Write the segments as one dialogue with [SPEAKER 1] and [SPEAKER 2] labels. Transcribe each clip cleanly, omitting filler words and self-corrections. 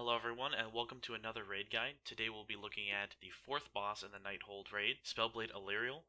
[SPEAKER 1] Hello everyone and welcome to another raid guide. Today we'll be looking at the 4th boss in the Nighthold raid, Spellblade Aluriel.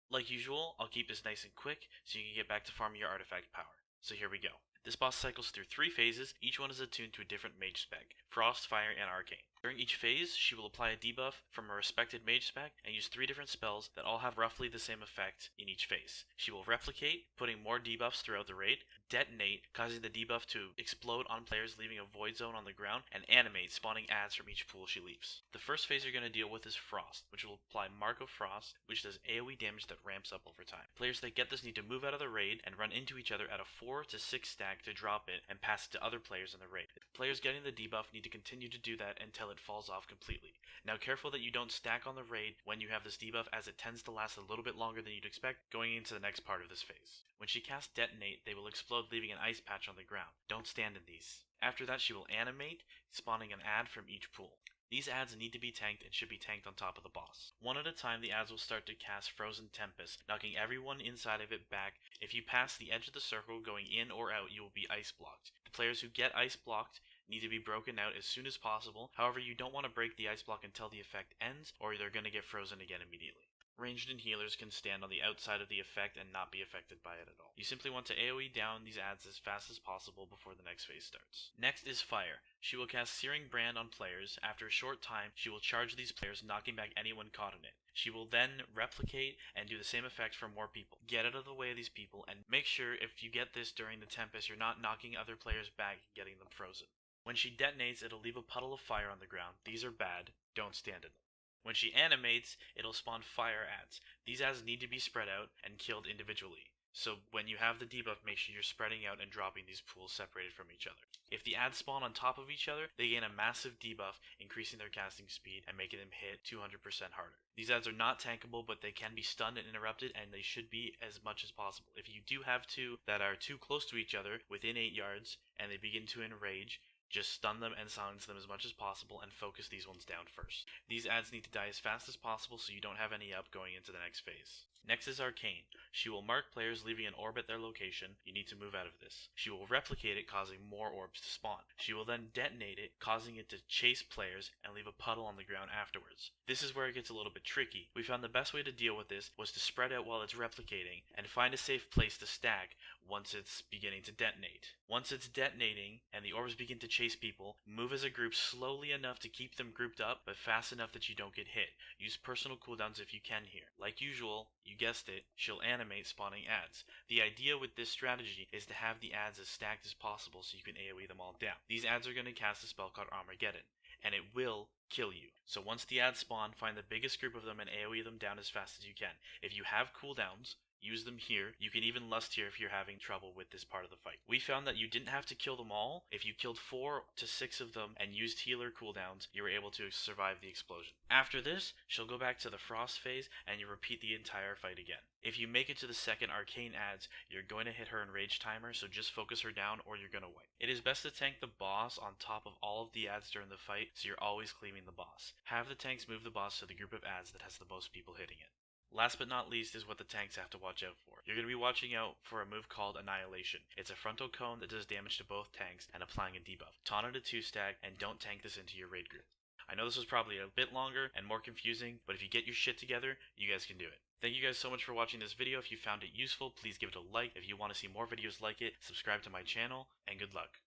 [SPEAKER 1] Like usual, I'll keep this nice and quick so you can get back to farming your artifact power. So here we go. This boss cycles through 3 phases, each one is attuned to a different mage spec, Frost, Fire, and Arcane. During each phase, she will apply a debuff from a respected mage spec and use 3 different spells that all have roughly the same effect in each phase. She will replicate, putting more debuffs throughout the raid, detonate, causing the debuff to explode on players leaving a void zone on the ground, and animate, spawning adds from each pool she leaves. The first phase you're going to deal with is Frost, which will apply Mark of Frost, which does AoE damage that ramps up over time. Players that get this need to move out of the raid and run into each other at a 4 to 6 stack to drop it and pass it to other players in the raid. Players getting the debuff need to continue to do that until it falls off completely. Now careful that you don't stack on the raid when you have this debuff, as it tends to last a little bit longer than you'd expect going into the next part of this phase. When she casts Detonate, they will explode, leaving an ice patch on the ground. Don't stand in these. After that, she will animate, spawning an add from each pool. These adds need to be tanked and should be tanked on top of the boss. One at a time, the adds will start to cast Frozen Tempest, knocking everyone inside of it back. If you pass the edge of the circle going in or out, you will be ice blocked. The players who get ice blocked need to be broken out as soon as possible. However, you don't want to break the ice block until the effect ends, or they're going to get frozen again immediately. Ranged and healers can stand on the outside of the effect and not be affected by it at all. You simply want to AoE down these adds as fast as possible before the next phase starts. Next is Fire. She will cast Searing Brand on players. After a short time, she will charge these players, knocking back anyone caught in it. She will then replicate and do the same effect for more people. Get out of the way of these people, and make sure if you get this during the Tempest, you're not knocking other players back and getting them frozen. When she detonates, it'll leave a puddle of fire on the ground. These are bad. Don't stand in them. When she animates, it'll spawn fire adds. These adds need to be spread out and killed individually. So when you have the debuff, make sure you're spreading out and dropping these pools separated from each other. If the adds spawn on top of each other, they gain a massive debuff, increasing their casting speed and making them hit 200% harder. These adds are not tankable, but they can be stunned and interrupted, and they should be as much as possible. If you do have 2 that are too close to each other, within 8 yards, and they begin to enrage, just stun them and silence them as much as possible and focus these ones down first. These adds need to die as fast as possible so you don't have any up going into the next phase. Next is Arcane. She will mark players leaving an orb at their location. You need to move out of this. She will replicate it, causing more orbs to spawn. She will then detonate it, causing it to chase players and leave a puddle on the ground afterwards. This is where it gets a little bit tricky. We found the best way to deal with this was to spread out while it's replicating and find a safe place to stack once it's beginning to detonate. Once it's detonating and the orbs begin to chase people, move as a group slowly enough to keep them grouped up, but fast enough that you don't get hit. Use personal cooldowns if you can here. Like usual, you guessed it, she'll animate, spawning adds. The idea with this strategy is to have the adds as stacked as possible so you can AoE them all down. These adds are going to cast a spell called Armageddon, and it will kill you. So once the adds spawn, find the biggest group of them and AoE them down as fast as you can. If you have cooldowns, use them here. You can even lust here if you're having trouble with this part of the fight. We found that you didn't have to kill them all. If you killed 4 to 6 of them and used healer cooldowns, you were able to survive the explosion. After this, she'll go back to the Frost phase and you repeat the entire fight again. If you make it to the second Arcane adds, you're going to hit her enrage timer, so just focus her down or you're going to win. It is best to tank the boss on top of all of the adds during the fight, so you're always cleaving the boss. Have the tanks move the boss to the group of adds that has the most people hitting it. Last but not least is what the tanks have to watch out for. You're going to be watching out for a move called Annihilation. It's a frontal cone that does damage to both tanks and applying a debuff. Taunt it a 2-stack and don't tank this into your raid group. I know this was probably a bit longer and more confusing, but if you get your shit together, you guys can do it. Thank you guys so much for watching this video. If you found it useful, please give it a like. If you want to see more videos like it, subscribe to my channel, and good luck.